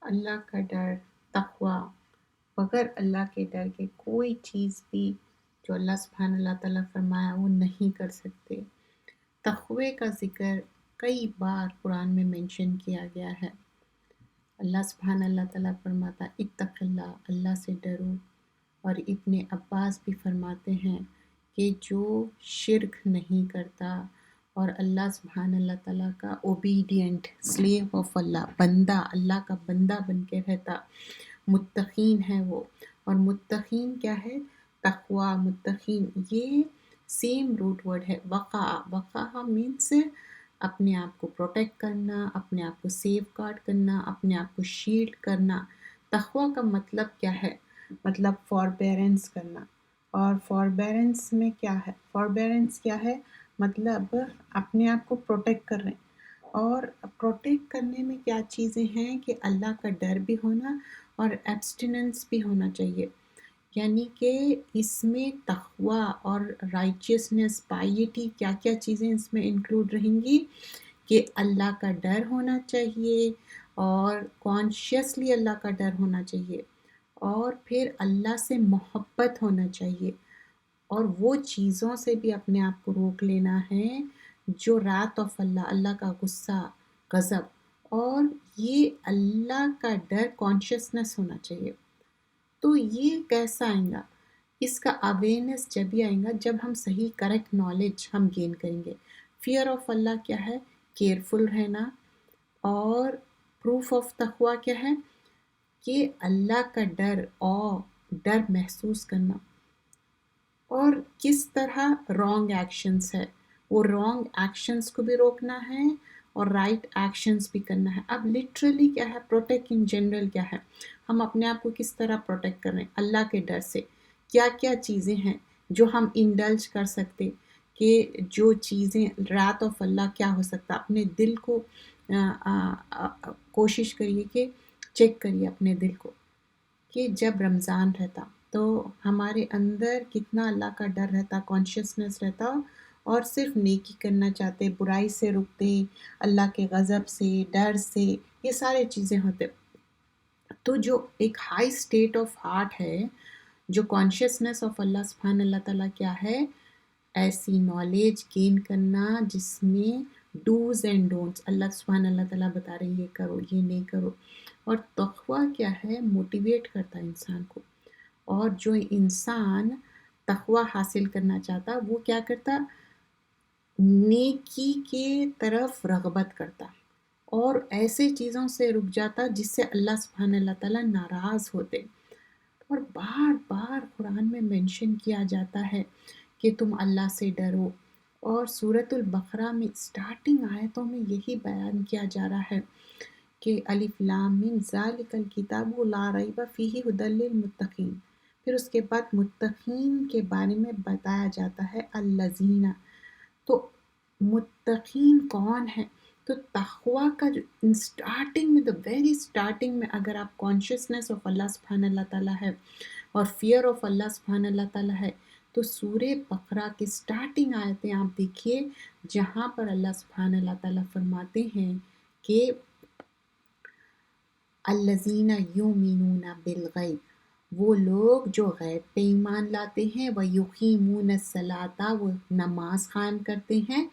اللہ کا ڈر، تقوی، بغیر اللہ کے ڈر کے کوئی چیز بھی جو اللہ سبحانہ اللہ تعالیٰ فرمایا وہ نہیں کر سکتے۔ تقوی کا ذکر کئی بار قرآن میں مینشن کیا گیا ہے۔ اللہ سبحانہ اللہ تعالیٰ فرماتا اتق اللہ، اللہ سے ڈرو، اور ابن عباس بھی فرماتے ہیں کہ جو شرک نہیں کرتا اور اللہ سبحانہ اللہ تعالیٰ کا اوبیڈینٹ سلیو آف اللہ، بندہ، اللہ کا بندہ بن کے رہتا، متقین ہے وہ۔ اور متقین کیا ہے؟ تقوی، متقین یہ سیم روٹ ورڈ ہے۔ وقع مینس اپنے آپ کو پروٹیکٹ کرنا، اپنے آپ کو سیف گارڈ کرنا، اپنے آپ کو شیلڈ کرنا۔ تقوی کا مطلب کیا ہے؟ مطلب فوربیرنس کرنا۔ اور فوربیرنس میں کیا ہے؟ فوربیرنس کیا ہے؟ مطلب اپنے آپ کو پروٹیکٹ کر رہے ہیں۔ اور پروٹیکٹ کرنے میں کیا چیزیں ہیں کہ اللہ کا ڈر بھی ہونا اور ایبسٹیننس بھی ہونا چاہیے۔ یعنی کہ اس میں تقوی اور رائچیسنس، پائیٹی، کیا کیا چیزیں اس میں انکلوڈ رہیں گی کہ اللہ کا ڈر ہونا چاہیے، اور کانشیسلی اللہ کا ڈر ہونا چاہیے، اور پھر اللہ سے محبت ہونا چاہیے، اور وہ چیزوں سے بھی اپنے آپ کو روک لینا ہے جو رات آف اللہ، اللہ کا غصہ، غضب، اور یہ اللہ کا ڈر کانشیسنس ہونا چاہیے۔ تو یہ کیسا آئیں گا؟ اس کا اویئرنیس جب ہی آئیں گا جب ہم صحیح کریکٹ نالج ہم گین کریں گے۔ فیئر آف اللہ کیا ہے؟ کیئرفل رہنا۔ اور پروف آف تقوی کیا ہے؟ کہ اللہ کا ڈر محسوس کرنا۔ اور کس طرح رانگ ایکشنز ہے، وہ رانگ ایکشنز کو بھی روکنا ہے اور رائٹ ایکشنز بھی کرنا ہے۔ اب لٹرلی کیا ہے؟ پروٹیکٹ ان جنرل کیا ہے؟ ہم اپنے آپ کو کس طرح پروٹیکٹ کر رہے ہیں؟ اللہ کے ڈر سے۔ کیا کیا چیزیں ہیں جو ہم انڈلج کر سکتے؟ کہ جو چیزیں رات آف اللہ کیا ہو سکتا؟ اپنے دل کو کوشش کریے کہ چیک کریے اپنے دل کو کہ جب رمضان رہتا تو ہمارے اندر کتنا اللہ کا ڈر رہتا، کانشیسنس رہتا، اور صرف نیکی کرنا چاہتے، برائی سے رکتے، اللہ کے غضب سے، ڈر سے، یہ سارے چیزیں ہوتے۔ تو جو ایک ہائی اسٹیٹ آف ہارٹ ہے، جو کانشیسنس آف اللہ سبحانہ اللہ تعالیٰ کیا ہے؟ ایسی نالج گین کرنا جس میں ڈوز اینڈ ڈونٹس، اللہ سبحانہ اللہ تعالیٰ بتا رہے ہیں یہ کرو، یہ نہیں کرو۔ اور تقوی کیا ہے؟ موٹیویٹ کرتا ہے انسان کو۔ اور جو انسان تقوی حاصل کرنا چاہتا وہ کیا کرتا؟ نیکی کے طرف رغبت کرتا، اور ایسے چیزوں سے رک جاتا جس سے اللہ سبحانہ اللہ تعالیٰ ناراض ہوتے۔ اور بار بار قرآن میں مینشن کیا جاتا ہے کہ تم اللہ سے ڈرو۔ اور سورۃ البقرہ میں اسٹارٹنگ آیتوں میں یہی بیان کیا جا رہا ہے کہ الف لام میم ذالک الکتاب لا ریب فیہ ھدی للمتقین۔ پھر اس کے بعد متقین کے بارے میں بتایا جاتا ہے الذین۔ تو متقین کون ہیں؟ تو تقوی کا جو اسٹارٹنگ میں، ویری اسٹارٹنگ میں اگر آپ کانشیسنس آف اللہ سبحانہ اللہ تعالیٰ ہے اور فیئر آف اللہ سبحانہ اللہ تعالیٰ ہے، تو سورہ بقرہ کی اسٹارٹنگ آیتیں آپ دیکھیے جہاں پر اللہ سبحانہ اللہ تعالیٰ فرماتے ہیں کہ الذین یؤمنون بالغیب، وہ لوگ جو غیب پہ ایمان لاتے ہیں، ویقیمون الصلاۃ، وہ نماز قائم کرتے ہیں،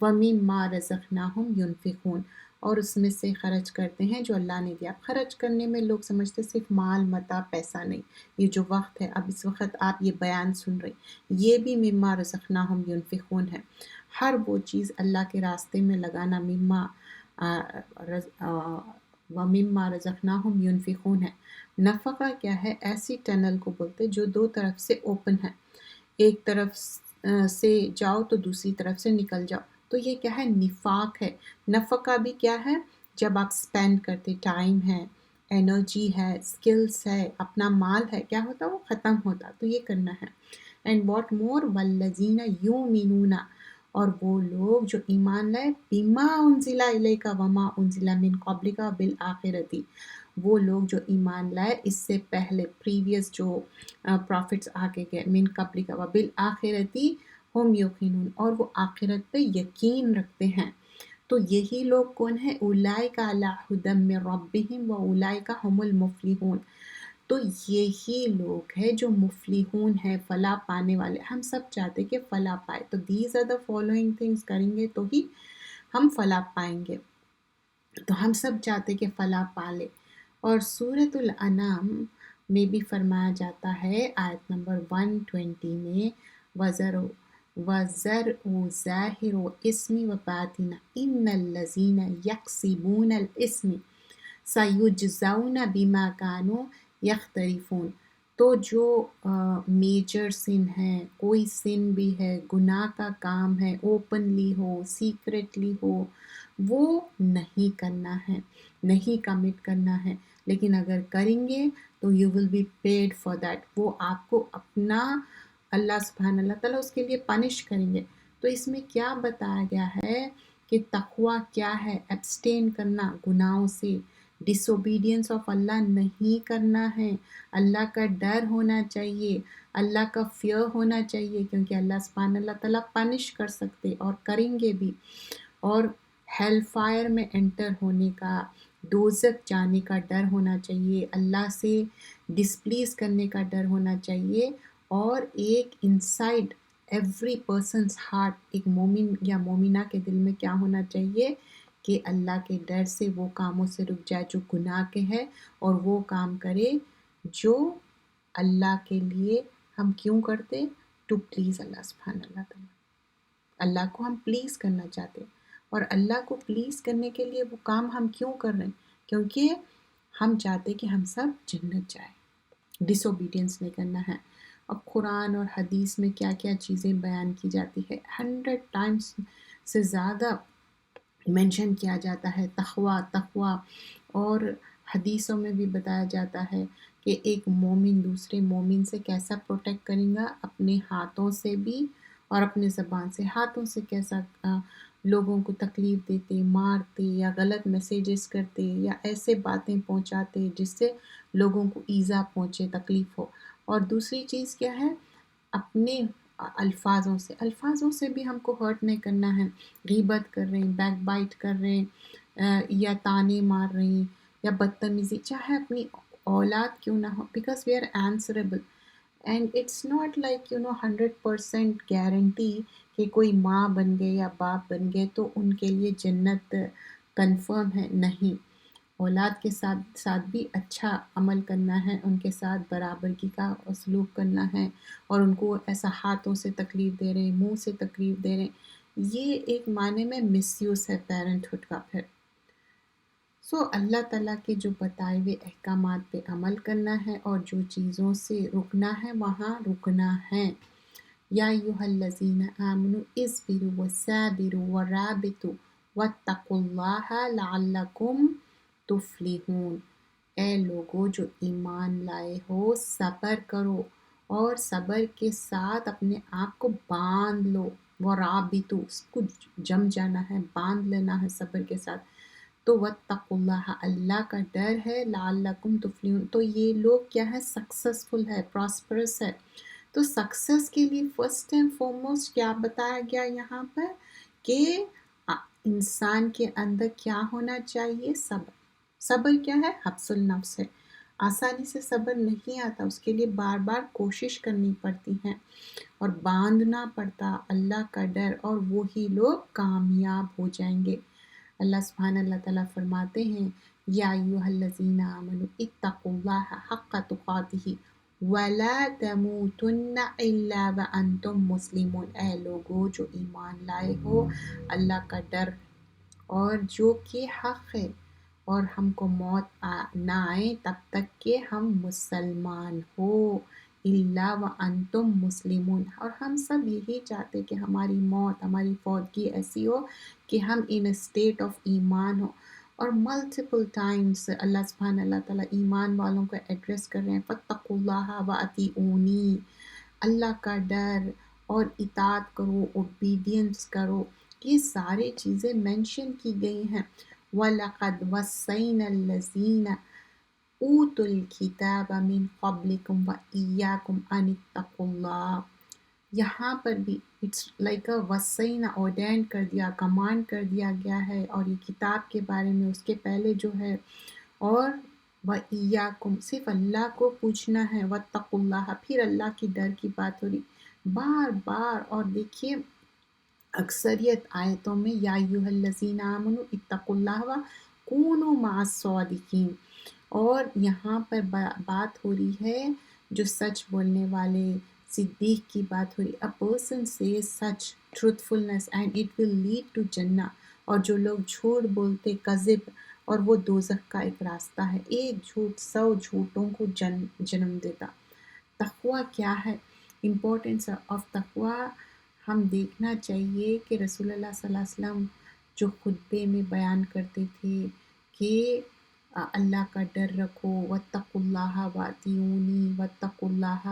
ومما رزقناہم ینفقون، اور اس میں سے خرچ کرتے ہیں جو اللہ نے دیا۔ خرچ کرنے میں لوگ سمجھتے صرف مال متاع، پیسہ نہیں، یہ جو وقت ہے، اب اس وقت آپ یہ بیان سن رہے، یہ بھی مما رزقناہم ینفقون ہے۔ ہر وہ چیز اللہ کے راستے میں لگانا وَمِمَّا رَزَقْنَاهُمْ يُنْفِقُونَ ہے۔ نفقہ کیا ہے؟ ایسی ٹنل کو بولتے جو دو طرف سے اوپن ہے، ایک طرف سے جاؤ تو دوسری طرف سے نکل جاؤ، تو یہ کیا ہے؟ نفاق ہے۔ نفقہ بھی کیا ہے؟ جب آپ سپینڈ کرتے، ٹائم ہے، انرجی ہے، سکلز ہے، اپنا مال ہے، کیا ہوتا؟ وہ ختم ہوتا، تو یہ کرنا ہے۔ اینڈ واٹ مور والذین یؤمنون، اور وہ لوگ جو ایمان لائے بما انزل الیک وما انزل من قبلک بالآخرۃ، وہ لوگ جو ایمان لائے اس سے پہلے پریویس جو پروفٹس آگے گئے، من قبلک وبالآخرۃ ہم یوقنون، اور وہ آخرت پہ یقین رکھتے ہیں۔ تو یہی لوگ کون ہیں؟ اولئک علی ھدی من ربہم واولئک ھم المفلحون. تو یہی لوگ ہیں جو مفلحون ہیں، فلاح پانے والے. ہم سب چاہتے کہ فلاح پائے، تو these are the following things کریں گے تو ہی ہم فلاح پائیں گے. تو ہم سب چاہتے کہ فلاح پالے. اور سورۃ الانعام میں بھی فرمایا جاتا ہے آیت نمبر 120 میں، وَزَرْعُ ظَاہِرُ اسْمِ وَبَاطِنَ إِنَّ الَّذِينَ يَكْسِبُونَ الْإِثْمَ سَيُجْزَوْنَ بِمَا كَانُوا يَخْتَرِفُونَ. تو جو میجر سن ہے، کوئی سن بھی ہے، گناہ کا کام ہے، اوپنلی ہو سیکریٹلی ہو، وہ نہیں کرنا ہے، نہیں کمٹ کرنا ہے. لیکن اگر کریں گے تو you will be paid for that. وہ آپ کو اپنا اللہ سبحانہ اللہ تعالیٰ اس کے لیے پنش کریں گے. تو اس میں کیا بتایا گیا ہے کہ تقوی کیا ہے؟ ایبسٹین کرنا گناہوں سے، ڈس اوبیڈینس آف اللہ نہیں کرنا ہے. اللہ کا ڈر ہونا چاہیے، اللہ کا فیئر ہونا چاہیے، کیونکہ اللہ سبحانہ اللہ تعالیٰ پنش کر سکتے اور کریں گے بھی. اور ہیل فائر میں انٹر ہونے کا، دوزخ جانے کا ڈر ہونا چاہیے، اللہ سے ڈسپلیز کرنے کا ڈر ہونا چاہیے. اور ایک انسائڈ ایوری پرسنس ہارٹ، ایک مومن یا مومنہ کے دل میں کیا ہونا چاہیے کہ اللہ کے ڈر سے وہ کاموں سے رک جائے جو گناہ کے ہے، اور وہ کام کرے جو اللہ کے لیے ہم کیوں کرتے؟ ٹو پلیز اللہ سبحانہ اللہ تعالیٰ. اللہ کو ہم پلیز کرنا چاہتے، اور اللہ کو پلیز کرنے کے لیے وہ کام ہم کیوں کر رہے ہیں؟ کیونکہ ہم چاہتے کہ ہم سب جنت جائیں، ڈس اوبیڈینس نہیں کرنا ہے. اب قرآن اور حدیث میں کیا کیا چیزیں بیان کی جاتی ہے، 100 ٹائمز سے زیادہ مینشن کیا جاتا ہے تقوی. اور حدیثوں میں بھی بتایا جاتا ہے کہ ایک مومن دوسرے مومن سے کیسا پروٹیکٹ کرے گا، اپنے ہاتھوں سے بھی اور اپنے زبان سے. ہاتھوں سے کیسا لوگوں کو تکلیف دیتے، مارتے، یا غلط میسیجز کرتے، یا ایسے باتیں پہنچاتے جس سے لوگوں کو ایذا پہنچے، تکلیف ہو. اور دوسری چیز کیا ہے؟ اپنے الفاظوں سے بھی ہم کو ہرٹ نہیں کرنا ہے. غیبت کر رہے ہیں، بیک بائٹ کر رہے ہیں، یا تانے مار رہے ہیں، یا بدتمیزی، چاہے اپنی اولاد کیوں نہ ہو، because we are answerable. And it's not like 100% guarantee کہ کوئی ماں بن گئے یا باپ بن گئے تو ان کے لیے جنت کنفرم ہے. نہیں، اولاد کے ساتھ بھی اچھا عمل کرنا ہے، ان کے ساتھ برابرگی کا سلوک کرنا ہے، اور ان کو ایسا ہاتھوں سے تکلیف دے رہے ہیں، منہ سے تکلیف دے رہے ہیں، یہ ایک معنی میں مس یوز ہے پیرنٹ کا. پھر اللہ تعالیٰ کے جو بتائے ہوئے احکامات پہ عمل کرنا ہے، اور جو چیزوں سے رکنا ہے وہاں رکنا ہے. یا ایھا الذین آمنوا اصبروا وصابروا ورابطوا واتقوا اللہ لعلکم تفلحون. اے لوگو جو ایمان لائے ہو، صبر کرو، اور صبر کے ساتھ اپنے آپ کو باندھ لو. ورابطوا، اس کو جم جانا ہے، باندھ لینا ہے صبر کے ساتھ. تو واتقوا اللہ، اللہ کا ڈر ہے، لعلکم تفلحون. تو یہ لوگ کیا ہے؟ سکسیسفل ہے، پراسپرس ہے. تو سکسیس کے لیے فرسٹ اینڈ فارموسٹ کیا بتایا گیا یہاں پر کہ انسان کے اندر کیا ہونا چاہیے؟ صبر. صبر کیا ہے؟ حبس النفس ہے. آسانی سے صبر نہیں آتا، اس کے لیے بار بار کوشش کرنی پڑتی ہے اور باندھنا پڑتا اللہ کا ڈر، اور وہی لوگ کامیاب ہو جائیں گے. اللہ سبحانہ اللہ تعالیٰ فرماتے ہیں یا ایھا الذین آمنوا اتقوا اللہ حق تقاتہ وَلَا تَمُوتُنَّ إِلَّا وَأَنْتُمْ مُسْلِمُونَ. اے لوگو جو ایمان لائے ہو، اللہ کا ڈر اور جو کہ حق ہے، اور ہم کو موت نہ آئے تب تک کہ ہم مسلمان ہو. إِلَّا وَأَنْتُمْ مُسْلِمُونَ. اور ہم سب یہی چاہتے کہ ہماری موت، ہماری فوتگی ایسی ہو کہ ہم ان اسٹیٹ آف ایمان ہو. اور ملٹیپل ٹائمز اللہ سبحانہ اللہ تعالیٰ ایمان والوں کو ایڈریس کر رہے ہیں، فَاتَّقُوا اللَّهَ وَأَطِیعُونِی. اللہ کا ڈر اور اطاعت کرو، اوبیڈینس کرو. یہ سارے چیزیں مینشن کی گئی ہیں. وَلَقَدْ وَصَّیْنَا الَّذِینَ أُوتُوا الْکِتَابَ مِن قَبْلِکُمْ وَإِیَّاکُمْ أَنِ اتَّقُوا اللَّهَ. یہاں پر بھی اٹس لائک اے وسعین آرڈینڈ کر دیا، کمانڈ کر دیا گیا ہے، اور یہ کتاب کے بارے میں اس کے پہلے جو ہے، اور وَإِيَّاكُمْ صرف اللہ کو پوچھنا ہے، وَاتَّقُوا اللَّهَ پھر اللہ کی ڈر کی بات ہو رہی بار بار. اور دیکھیے اکثریت آیتوں میں یا ایھا الذین آمنوا اتقوا اللہ وکونوا مع الصادقین، اور یہاں پر بات ہو رہی ہے جو سچ بولنے والے صدیق کی بات ہو رہی. A person says such truthfulness and it will lead to جنہ، اور جو لوگ جھوٹ بولتے کذب، اور وہ دوزخ کا ایک راستہ ہے. ایک جھوٹ 100 جھوٹوں کو جنم دیتا. تقوی کیا ہے؟ امپورٹنس آف تقوی ہم دیکھنا چاہیے کہ رسول اللہ صلی اللہ علیہ وسلم جو خطبے میں بیان کرتے تھے کہ اللہ کا ڈر رکھو، واتقوا اللہ واطیعونی، واتقوا اللہ،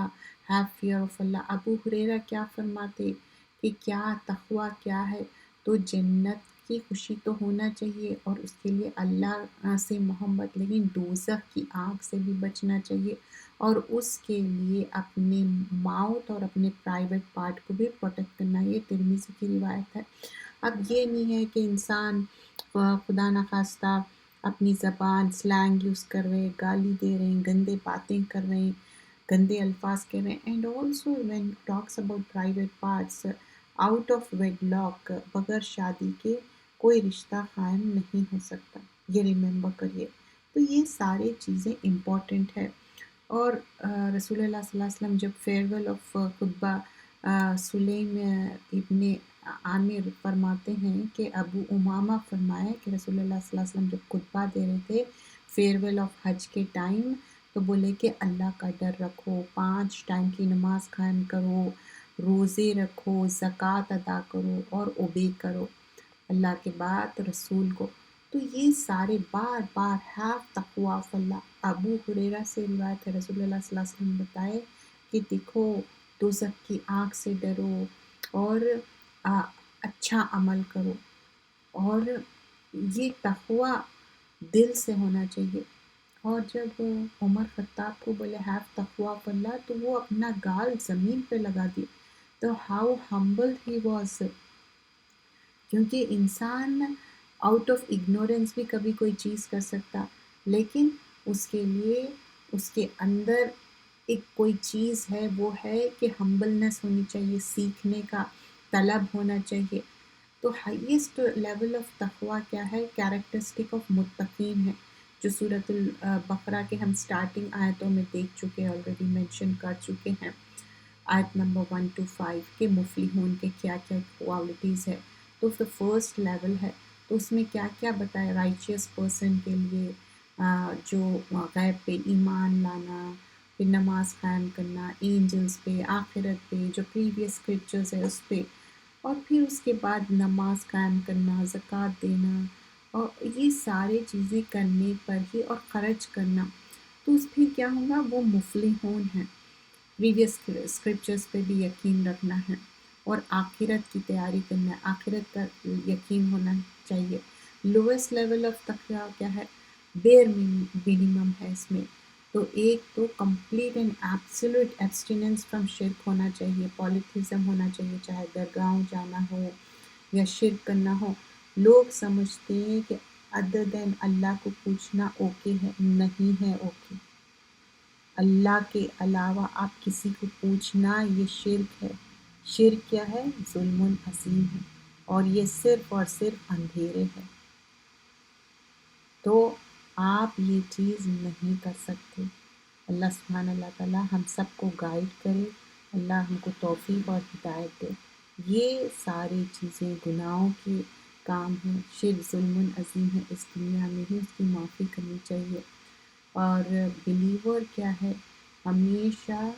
ہیو فیئر آف اللہ. ابو ہریرہ کیا فرماتے کہ کیا تقوی کیا ہے؟ تو جنت کی خوشی تو ہونا چاہیے، اور اس کے لیے اللہ سے محبت، لیکن دوزخ کی آگ سے بھی بچنا چاہیے، اور اس کے لیے اپنے ماؤتھ اور اپنے پرائیویٹ پارٹ کو بھی پروٹیکٹ کرنا. یہ ترمذی کی روایت ہے. اب یہ نہیں ہے کہ انسان خدا نخواستہ اپنی زبان سلینگ یوز کر رہے، گالی دے رہے ہیں، گندے باتیں کر رہے ہیں، گندے الفاظ کہہ رہے ہیں. And also when talks about private parts out of wedlock, بغیر شادی کے کوئی رشتہ قائم نہیں ہو سکتا، یہ ریممبر کریے. تو یہ سارے چیزیں امپورٹنٹ ہے. اور رسول اللہ صلی اللہ علیہ وسلم جب فیئرویل آف خطبہ سلیم ابن عامر فرماتے ہیں کہ ابو امامہ فرمائے کہ رسول اللہ صلی اللہ علیہ وسلم جب خطبہ دے رہے تھے فیئرویل آف حج کے ٹائم، تو بولے کہ اللہ کا ڈر رکھو، 5 ٹائم کی نماز قائم کرو، روزے رکھو، زکوٰۃ ادا کرو، اور اوبے کرو اللہ کے بعد رسول کو. تو یہ سارے بار بار ہیو تقوی آف اللہ. ابو ہریرہ سے روایت ہے، رسول اللہ صلی اللہ علیہ وسلم بتائے کہ دیکھو دوزخ کی آگ سے ڈرو، اور اچھا عمل کرو. اور یہ تقوی دل سے ہونا چاہیے. اور جب عمر خطاب کو بولے ہیو تقوی آف اللہ، تو وہ اپنا گال زمین پہ لگا دی. تو ہاؤ ہمبل ہی واز، کیونکہ انسان آؤٹ آف اگنورینس بھی کبھی کوئی چیز کر سکتا، لیکن اس کے لیے اس کے اندر ایک کوئی چیز ہے، وہ ہے کہ ہمبلنس ہونی چاہیے، سیکھنے کا طلب ہونا چاہیے. تو ہائیسٹ لیول آف تقوی کیا ہے؟ کیریکٹرسٹک آف متقین ہے، جو سورۃ البقرہ کے ہم سٹارٹنگ آیتوں میں دیکھ چکے، آلریڈی مینشن کر چکے ہیں، آیت نمبر 1 to 5 کے مفلحون کے کیا کیا کوالٹیز ہے. تو فرسٹ لیول ہے، تو اس میں کیا کیا بتایا رائچیس پرسن کے لیے، جو غیب پہ ایمان لانا، پھر نماز قائم کرنا، اینجلز پہ، آخرت پہ، جو پریویس اسکرپچرز ہے اس پہ، اور پھر اس کے بعد نماز قائم کرنا، زکوٰۃ دینا، اور یہ سارے چیزیں کرنے پر ہی، اور خرچ کرنا. تو اس پھر کیا ہوگا؟ وہ مفلحون ہیں. پریویس اسکرپچرز پہ بھی یقین رکھنا ہے، اور آخرت کی تیاری کرنا ہے، آخرت کا یقین ہونا چاہیے. لویسٹ لیول آف تقوی کیا ہے؟ بیئر منیمم ہے اس میں. تو ایک تو کمپلیٹ اینڈ ایبسولوٹ ایبسٹیننس فرام شرک ہونا چاہیے، پالیتھیزم ہونا چاہیے، چاہے درگاہوں جانا ہو یا شرک کرنا ہو. لوگ سمجھتے ہیں کہ ادر دین اللہ کو پوچھنا اوکے ہے، نہیں ہے اوکے. اللہ کے علاوہ آپ کسی کو پوچھنا یہ شرک ہے. شرک کیا ہے؟ ظلم عظیم ہے، اور یہ صرف اور صرف اندھیرے ہے. تو آپ یہ چیز نہیں کر سکتے. اللہ سبحانہ اللہ تعالیٰ ہم سب کو گائیڈ کرے، اللہ ہم کو توفیق اور ہدایت دے. یہ ساری چیزیں گناہوں کے کام ہیں، شرک ظلم عظیم ہے، اس دنیا میں ہی اس کی معافی کرنی چاہیے. اور بلیور کیا ہے؟ ہمیشہ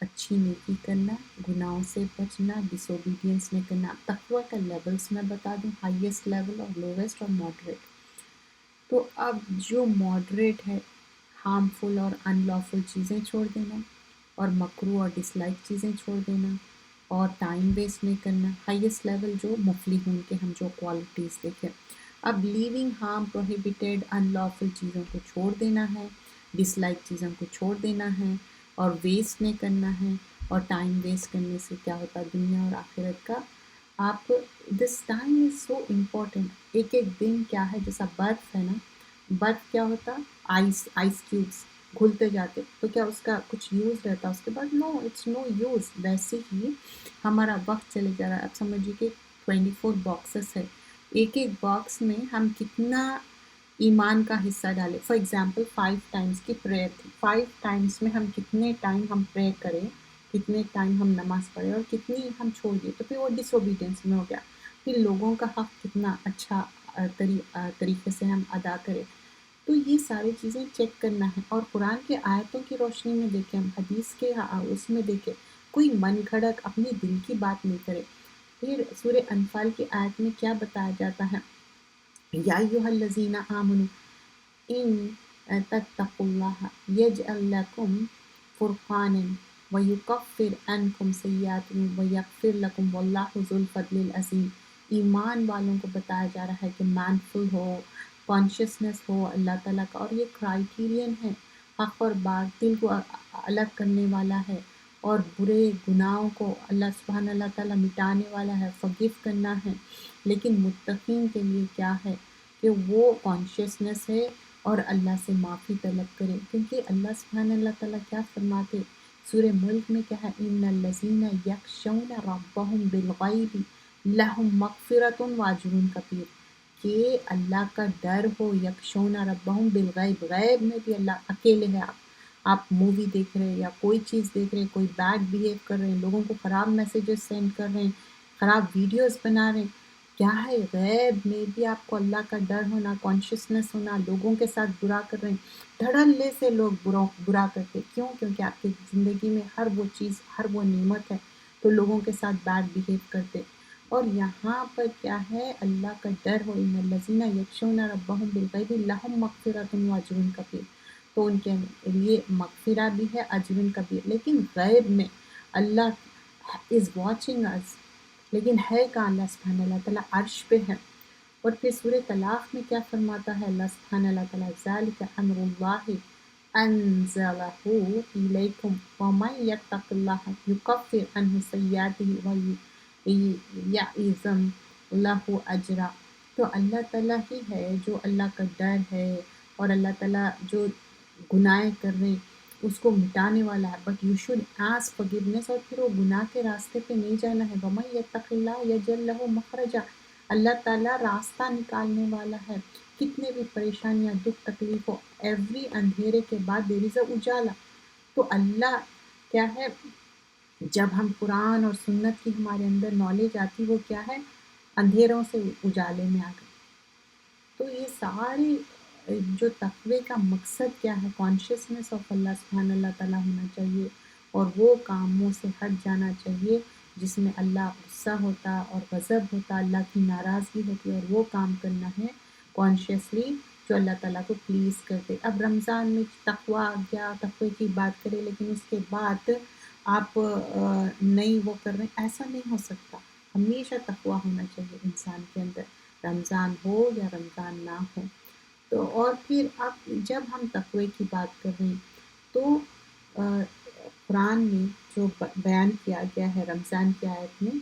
اچھی نیکی کرنا، گناہوں سے بچنا، ڈس اوبیڈینس نہیں کرنا. تقوی کا لیولز میں بتا دوں، ہائیسٹ لیول اور لویسٹ اور ماڈریٹ. تو اب جو ماڈریٹ ہے، ہارمفل اور ان لافل چیزیں چھوڑ دینا، اور مکروہ اور ڈس لائک چیزیں چھوڑ دینا، اور ٹائم ویسٹ نہیں کرنا. ہائیسٹ لیول جو مفلحون کے ہم جو کوالٹیز دیکھیں. اب لیونگ ہارم پروہیبیٹیڈ ان لافل چیزوں کو چھوڑ دینا ہے، ڈس لائک چیزوں کو چھوڑ دینا ہے، اور ویسٹ نہیں کرنا ہے، اور ٹائم ویسٹ کرنے سے کیا ہوتا ہے دنیا اور آخرت کا آپ this time is so important. ایک ایک دن کیا ہے جیسا برف ہے نا، برف کیا ہوتا آئس کیوبس گھلتے جاتے تو کیا اس کا کچھ یوز رہتا اس کے بعد؟ نو، اٹس نو یوز. ویسے ہی ہمارا وقت چلے جا رہا ہے. اب سمجھیے کہ 24 باکسز ہے، ایک ایک باکس میں ہم کتنا ایمان کا حصہ ڈالیں. فار ایگزامپل 5 ٹائمز کی پریئر تھی، 5 ٹائمز میں ہم کتنے ٹائم ہم پریئر کریں، کتنے ٹائم ہم نماز پڑھیں اور کتنی ہم چھوڑ دیں تو پھر وہ ڈس اوبیڈینس میں ہو گیا. پھر لوگوں کا حق کتنا اچھا طریقے سے ہم ادا کریں. تو یہ ساری چیزیں چیک کرنا ہے. اور قرآن کے آیتوں کی روشنی میں دیکھیں، ہم حدیث کے اس میں دیکھیں، کوئی من گھڑت اپنے دل کی بات نہیں کرے. پھر سورہ انفال کی آیت میں کیا بتایا جاتا ہے؟ یا ایھا الذین آمنوا ان تتقوا اللہ یجعل لکم فرقانا ویکفر عنکم سیئاتکم ویغفر لکم واللہ ذو الفضل العظیم. ایمان والوں کو بتایا جا رہا ہے کہ مائنڈفل ہو، کانشیسنس ہو اللہ تعالیٰ کا. اور یہ کرائیٹیرین ہے، حق اور باطل کو الگ کرنے والا ہے اور برے گناہوں کو اللہ سبحانہ اللہ تعالیٰ مٹانے والا ہے، فگیو کرنا ہے. لیکن متقین کے لیے کیا ہے کہ وہ کانشیسنس ہے اور اللہ سے معافی طلب کرے. کیونکہ اللہ سبحانہ اللہ تعالیٰ کیا فرماتے سورہ ملک میں کیا ہے؟ ان الذین یخشون ربهم بالغیب لہم مغفرۃ واجر کبیر. کہ اللہ کا ڈر ہو، یخشون ربهم بالغیب، غیب میں بھی اللہ اکیلے ہے. آپ مووی دیکھ رہے ہیں یا کوئی چیز دیکھ رہے ہیں، کوئی بیڈ بیہیو کر رہے ہیں، لوگوں کو خراب میسیجز سینڈ کر رہے ہیں، خراب ویڈیوز بنا رہے ہیں، کیا ہے غیب میں بھی آپ کو اللہ کا ڈر ہونا، کانشیسنس ہونا. لوگوں کے ساتھ برا کر رہے ہیں، دھڑلے سے لوگ برا کرتے. کیوں؟ کیونکہ آپ کی زندگی میں ہر وہ چیز، ہر وہ نعمت ہے تو لوگوں کے ساتھ بیڈ بیہیو کرتے. اور یہاں پر کیا ہے؟ اللہ کا ڈر ہو. ان الذین یخشون ربهم بالغیب لہم مغفرۃ واجر کبیر. تو ان کے لیے مغفرہ بھی ہے، اجر کبیر. لیکن غیب میں اللہ از واچنگ اس، لیکن ہے کہاں اللہ سبحانہ اللہ تعالیٰ؟ عرش پہ ہے. اور پھر سورہ طلاق میں کیا فرماتا ہے اللہ سبحانہ اللہ تعالیٰ؟ ذالک امر اللہ انزلہ الیکم ومن یتق اللہ یکفر عنہ سیئاتہ ویعظم لہ اجرا. تو اللہ تعالیٰ ہی ہے جو اللہ کا ڈر ہے اور اللہ تعالیٰ جو گناہ کر رہے اس کو مٹانے والا ہے. But you should ask forgiveness. اور پھر وہ گناہ کے راستے پہ نہیں جانا ہے. وَمَن يَتَّقِ اللَّهَ يَجْعَل لَّهُ مَخْرَجًا. اللہ تعالیٰ راستہ نکالنے والا ہے. کتنے بھی پریشانیاں، دکھ تکلیف ہو، ایوری اندھیرے کے بعد دیر از اے اجالا. تو اللہ کیا ہے؟ جب ہم قرآن اور سنت کی ہمارے اندر نالج آتی، وہ کیا ہے؟ اندھیروں سے اجالے میں آ گئی. تو یہ ساری جو تقوی کا مقصد کیا ہے؟ کانشیسنس آف اللہ سبحانہ اللہ تعالیٰ ہونا چاہیے اور وہ کاموں سے ہٹ جانا چاہیے جس میں اللہ غصہ ہوتا اور غضب ہوتا، اللہ کی ناراضگی ہوتی، اور وہ کام کرنا ہے کانشیسلی جو اللہ تعالیٰ کو پلیز کرتے. اب رمضان میں تقوی کیا تقوی کی بات کرے لیکن اس کے بعد آپ نہیں وہ کر رہے ہیں، ایسا نہیں ہو سکتا. ہمیشہ تقوی ہونا چاہیے انسان کے اندر، رمضان ہو یا رمضان نہ ہو. تو اور پھر اب جب ہم تقوی کی بات کر رہے ہیں تو قرآن میں جو بیان کیا گیا ہے رمضان کی آیت میں،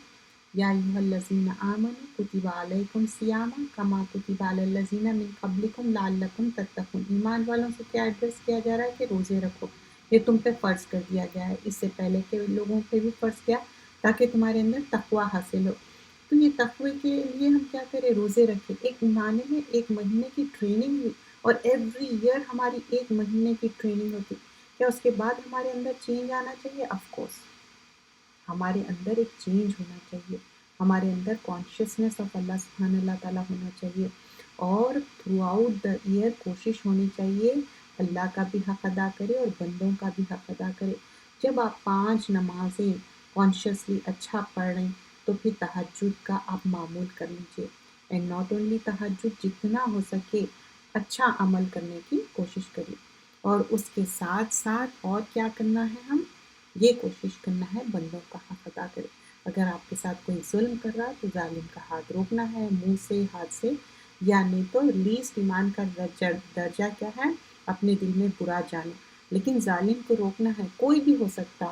یا ایھا الذین آمنوا کتب علیکم الصیام کما کتب علی الذین من قبلکم لعلکم تتقون. ایمان والوں سے کیا ایڈریس کیا جا رہا ہے کہ روزے رکھو، یہ تم پہ فرض کر دیا گیا ہے، اس سے پہلے کے لوگوں پہ بھی فرض کیا تاکہ تمہارے اندر تقوی حاصل ہو. تو یہ تقوی کے لیے ہم کیا کریں؟ روزے رکھیں. ایک معنی میں ایک مہینے کی ٹریننگ ہوئی اور ایوری ایئر ہماری ایک مہینے کی ٹریننگ ہوتی. کیا اس کے بعد ہمارے اندر چینج آنا چاہیے؟ آف کورس ہمارے اندر ایک چینج ہونا چاہیے، ہمارے اندر کانشیسنس آف اللہ سبحانہ اللہ تعالیٰ ہونا چاہیے. اور تھرو آؤٹ دا ایئر کوشش ہونی چاہیے اللہ کا بھی حق ادا کرے اور بندوں کا بھی حق ادا کرے. جب آپ 5 نمازیں کانشیسلی اچھا پڑھ رہے ہیں تو پھر تہجد کا آپ معمول کر لیجئے. اینڈ ناٹ اونلی تہجد، جتنا ہو سکے اچھا عمل کرنے کی کوشش کریے. اور اس کے ساتھ ساتھ اور کیا کرنا ہے؟ ہم یہ کوشش کرنا ہے بندوں کا حق ادا کرے. اگر آپ کے ساتھ کوئی ظلم کر رہا ہے تو ظالم کا ہاتھ روکنا ہے، منہ سے، ہاتھ سے، یا نہیں تو لیسٹ ایمان کا درجہ کیا ہے؟ اپنے دل میں برا جانا، لیکن ظالم کو روکنا ہے. کوئی بھی ہو سکتا،